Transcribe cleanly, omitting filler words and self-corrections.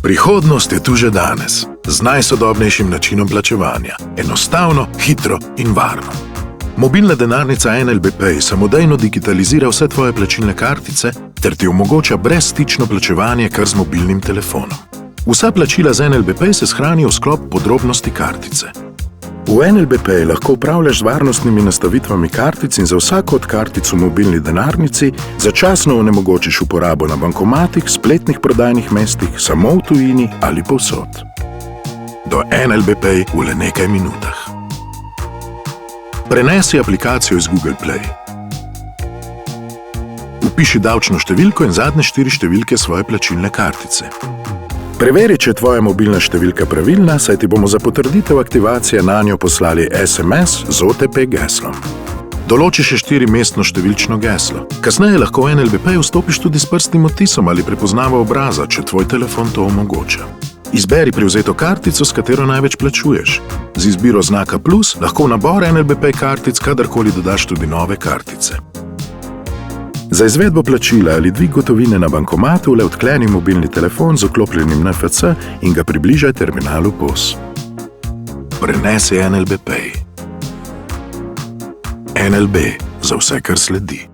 Prihodnost je tu že danes, z najsodobnejšim načinom plačevanja. Enostavno, hitro in varno. Mobilna denarnica NLB Pay samodejno digitalizira vse tvoje plačilne kartice ter ti omogoča brezstično plačevanje kar z mobilnim telefonom. Vsa plačila z NLB Pay se shranijo v sklop podrobnosti kartice. V NLB Pay lahko upravljaš z varnostnimi nastavitvami kartic in za vsako od kartic v mobilni denarnici začasno onemogočiš uporabo na bankomatih, spletnih prodajnih mestih, samo v tujini ali povsod. Do NLB Pay v le nekaj minutah. Prenesi aplikacijo iz Google Play. Vpiši davčno številko in zadnje 4 številke svoje plačilne kartice. Preveri, če je tvoja mobilna številka pravilna, saj ti bomo za potrditev aktivacije nanjo poslali SMS z OTP geslom. Določi še 4-mestno številčno geslo. Kasneje lahko v NLB Pay vstopiš tudi s prstnim odtisom ali prepoznavo obraza, če tvoj telefon to omogoča. Izberi privzeto kartico, s katero največ plačuješ. Z izbiro znaka plus lahko v nabor NLB Pay kartic kadarkoli dodaš tudi nove kartice. Za izvedbo plačila ali dvig gotovine na bankomatu le odkleni mobilni telefon z vklopljenim NFC in ga približaj terminalu POS. Prenesi NLB Pay. NLB za vse, kar sledi.